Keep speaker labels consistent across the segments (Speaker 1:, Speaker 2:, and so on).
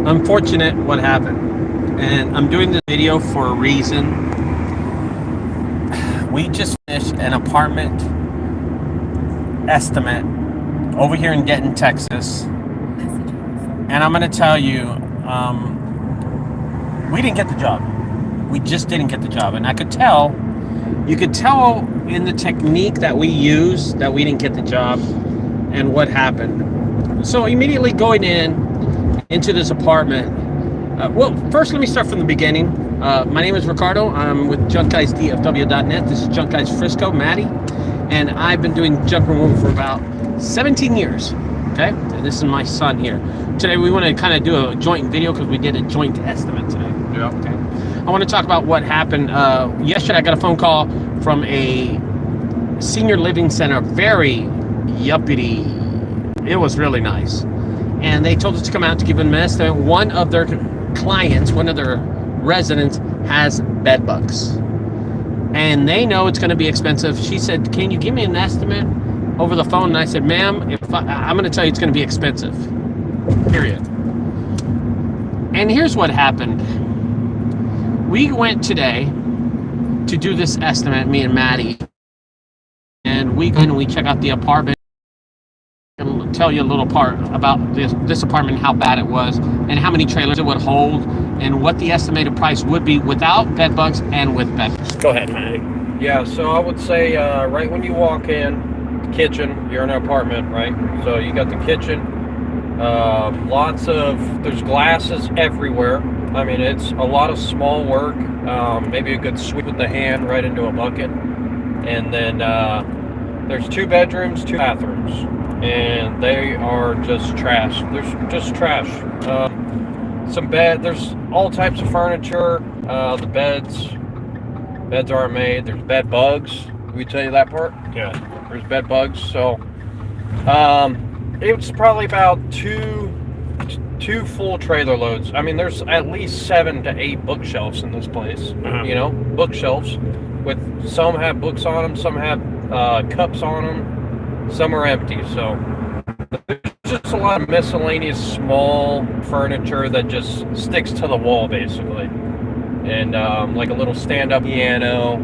Speaker 1: unfortunate what happened, and I'm doing this video for a reason. We just finished an apartment estimate over here in Denton, Texas, and I'm going to tell you, we didn't get the job. We just didn't get the job, and I could tell. You could tell in the technique that we used that we didn't get the job, and what happened. So immediately going into this apartment. Well, first let me start from the beginning. My name is Ricardo. I'm with junkguysdfw.net. This is Junk Guys Frisco, Maddie, and I've been doing junk removal for about 17 years. Okay, and this is my son here. Today we want to kind of do a joint video because we did a joint estimate today.
Speaker 2: Yeah.
Speaker 1: Okay. I want to talk about what happened. Yesterday I got a phone call from a senior living center, very yuppity. It was really nice. And they told us to come out to give them an estimate. One of their clients, one of their residents has bed bugs. And they know it's going to be expensive. She said, can you give me an estimate over the phone? And I said, ma'am, I'm going to tell you it's going to be expensive, period. And here's what happened. We went today to do this estimate, me and Maddie. And we go in and we check out the apartment. I'll tell you a little part about this apartment, how bad it was, and how many trailers it would hold, and what the estimated price would be without bed bugs and with bed bugs. Go ahead, Maddie.
Speaker 2: Yeah, so I would say right when you walk in, the kitchen, you're in an apartment, right? So you got the kitchen, there's glasses everywhere. I mean, it's a lot of small work, maybe a good sweep with the hand right into a bucket. And then there's 2 bedrooms, 2 bathrooms, and they are just trash. There's just trash. There's all types of furniture. The beds aren't made. There's bed bugs. Can we tell you that part?
Speaker 1: Yeah.
Speaker 2: There's bed bugs. So it was probably about two full trailer loads. I mean, there's at least 7 to 8 bookshelves in this place. You know, bookshelves with some have books on them, some have cups on them, some are empty. So there's just a lot of miscellaneous small furniture that just sticks to the wall, basically, and like a little stand-up piano,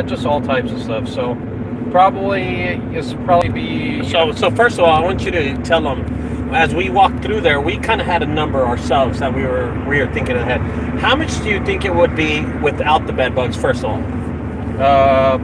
Speaker 2: just all types of stuff. So it's probably be.
Speaker 1: So first of all, I want you to tell them, as we walked through there, we kind of had a number ourselves that we were thinking ahead. How much do you think it would be without the bed bugs? First of all,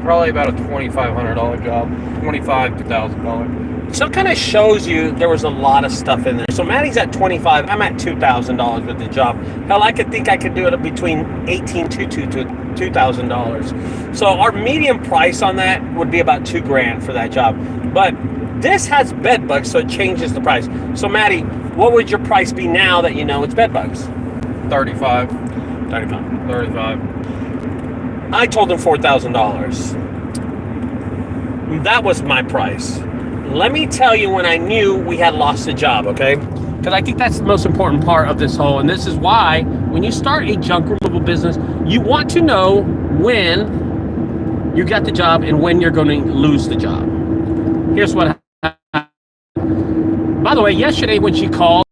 Speaker 2: probably about a $2,500 job, $25,000 to $1,000.
Speaker 1: So it kind of shows you there was a lot of stuff in there. So Maddie's at $25,000. I'm at $2,000 with the job. Hell, I think I could do it between $1,800 to $2,000. So our median price on that would be about $2,000 for that job. But this has bed bugs, so it changes the price. So Maddie, what would your price be now that you know it's bed bugs?
Speaker 2: $35.
Speaker 1: I told them $4,000. That was my price. Let me tell you when I knew we had lost the job, okay? Because I think that's the most important part of this whole, and this is why when you start a junk removal business, you want to know when you got the job and when you're going to lose the job. Here's what happened. By the way, yesterday when she called,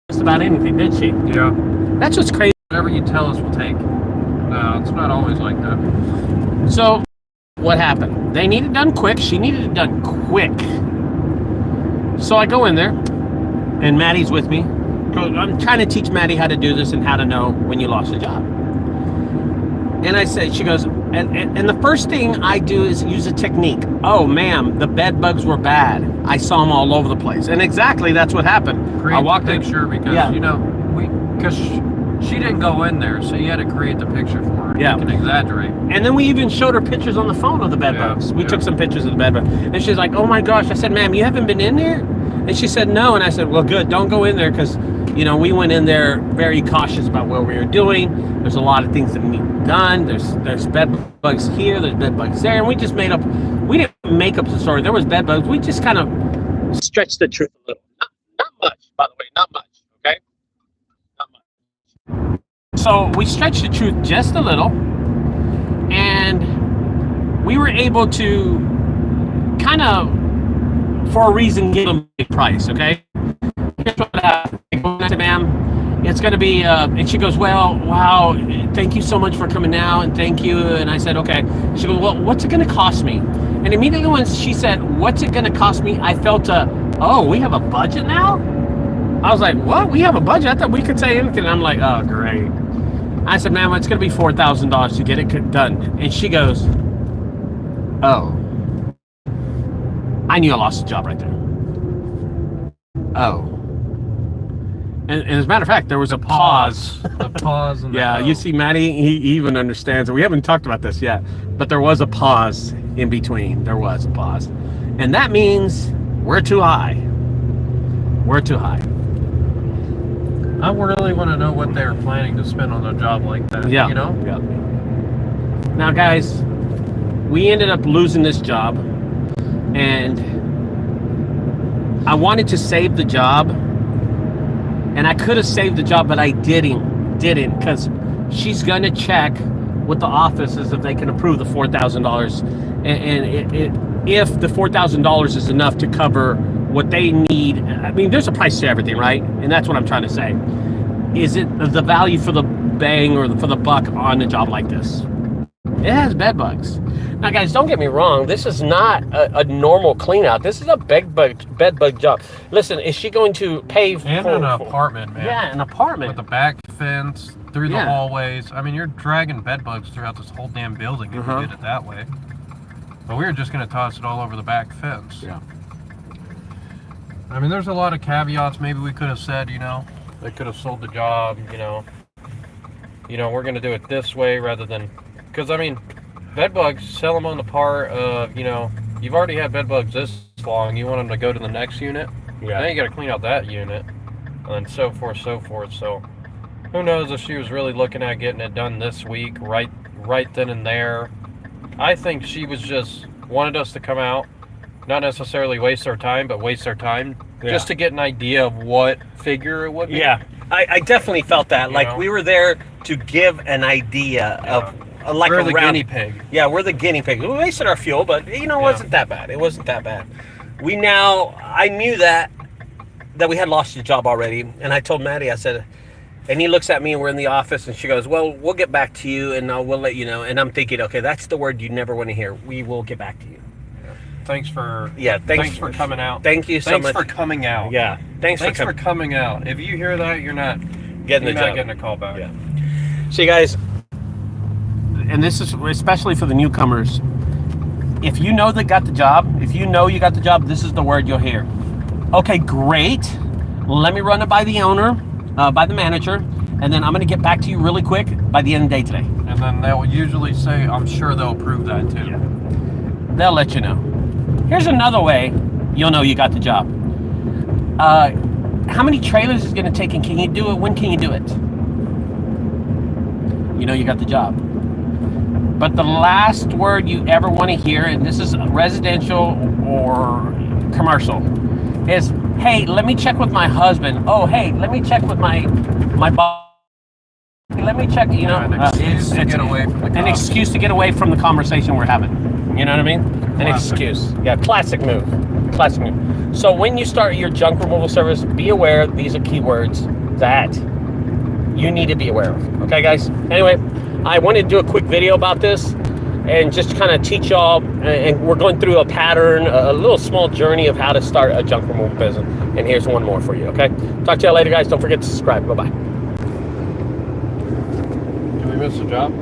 Speaker 1: just about anything, didn't she?
Speaker 2: Yeah.
Speaker 1: That's what's crazy.
Speaker 2: Whatever you tell us, we'll take. No, it's not always like that.
Speaker 1: So what happened? They need it done quick. She needed it done quick. So I go in there, and Maddie's with me. I'm trying to teach Maddie how to do this and how to know when you lost a job. And I say, she goes, and the first thing I do is use a technique. Oh, ma'am, the bed bugs were bad. I saw them all over the place. And exactly that's what happened.
Speaker 2: Create
Speaker 1: I walked
Speaker 2: the picture
Speaker 1: in,
Speaker 2: because,
Speaker 1: yeah.
Speaker 2: you know, because she didn't go in there, so you had to create the picture for her.
Speaker 1: Yeah.
Speaker 2: You can exaggerate.
Speaker 1: And then we even showed her pictures on the phone of the bed bugs. We took some pictures of the bed bugs. And she's like, oh my gosh. I said, ma'am, you haven't been in there? And she said, no. And I said, well, good. Don't go in there because, you know, we went in there very cautious about what we were doing. There's a lot of things that need to be done. There's bed bugs here. There's bed bugs there. And we just we didn't make up the story. There was bed bugs. We just kind of stretched the truth a little. Not much, by the way. Not much. Okay? Not much. So we stretched the truth just a little. And we were able to kind of, for a reason, give them a price, okay? Here's what happened. I said, ma'am, it's going to be, and she goes, well, wow, thank you so much for coming out, and thank you. And I said, okay. She goes, well, what's it going to cost me? And immediately when she said, what's it going to cost me? I felt, oh, we have a budget now? I was like, what? We have a budget? I thought we could say anything. I'm like, oh, great. I said, ma'am, it's going to be $4,000 to get it done. And she goes, oh. I knew I lost the job right there. Oh. And as a matter of fact, there was a pause.
Speaker 2: The pause. And
Speaker 1: yeah, you see, Maddie, he even understands. We haven't talked about this yet, but there was a pause in between. There was a pause. And that means we're too high. We're too high.
Speaker 2: I really want to know what they were planning to spend on a job like that.
Speaker 1: Yeah.
Speaker 2: You know?
Speaker 1: Yeah. Now, guys, we ended up losing this job. And I wanted to save the job. And I could have saved the job, but I didn't because she's going to check with the offices if they can approve the $4,000. And if the $4,000 is enough to cover what they need. I mean, there's a price to everything, right? And that's what I'm trying to say. Is it the value for the bang or for the buck on a job like this? It has bed bugs. Now, guys, don't get me wrong. This is not a normal clean out. This is a bed bug job. Listen, is she going to pay for
Speaker 2: an apartment, man?
Speaker 1: Yeah, an apartment.
Speaker 2: With the back fence, through the hallways. I mean, you're dragging bed bugs throughout this whole damn building if you did it that way. But we were just going to toss it all over the back fence.
Speaker 1: Yeah.
Speaker 2: I mean, there's a lot of caveats maybe we could have said, you know. They could have sold the job, you know, we're going to do it this way rather than... Because, I mean, bed bugs, sell them on the part of, you know, you've already had bed bugs this long. You want them to go to the next unit. Yeah. Now you got to clean out that unit. And so forth, so forth. So, who knows if she was really looking at getting it done this week, right then and there. I think she was just wanted us to come out. Not necessarily waste our time, but waste our time just to get an idea of what figure it would be.
Speaker 1: Yeah, I definitely felt that. Like, we were there to give an idea of, like,
Speaker 2: we're the guinea pig.
Speaker 1: Yeah, we're the guinea pig. We wasted our fuel, but, you know, it wasn't that bad. It wasn't that bad. I knew that we had lost the job already, and I told Maddie, I said, and he looks at me, and we're in the office, and she goes, well, we'll get back to you, and we'll let you know. And I'm thinking, okay, that's the word you never want to hear. We will get back to you.
Speaker 2: Thanks for coming out.
Speaker 1: Thank you so much.
Speaker 2: Thanks for coming out.
Speaker 1: Yeah. Thanks for
Speaker 2: coming out. If you hear that, you're not
Speaker 1: getting
Speaker 2: a call back.
Speaker 1: Yeah. So, you guys, and this is especially for the newcomers. If you know that got the job, if you know you got the job, this is the word you'll hear. Okay, great. Let me run it by the owner, by the manager, and then I'm going to get back to you really quick by the end of the day today.
Speaker 2: And then they'll usually say, I'm sure they'll approve that too.
Speaker 1: Yeah. They'll let you know. Here's another way you'll know you got the job. How many trailers is it going to take, and can you do it? When can you do it? You know you got the job. But the last word you ever want to hear, and this is residential or commercial, is, hey, let me check with my husband. Oh, hey, let me check with my boss. Let me check, you know.
Speaker 2: An excuse to get away from the
Speaker 1: An excuse to get away from the conversation we're having. You know what I mean? An excuse. Yeah, classic move. Classic move. So when you start your junk removal service, be aware these are keywords that you need to be aware of. Okay, guys? Anyway, I wanted to do a quick video about this and just kind of teach y'all, and we're going through a pattern, a little small journey of how to start a junk removal business. And here's one more for you, okay? Talk to y'all later, guys. Don't forget to subscribe. Bye-bye.
Speaker 2: Did we miss the job?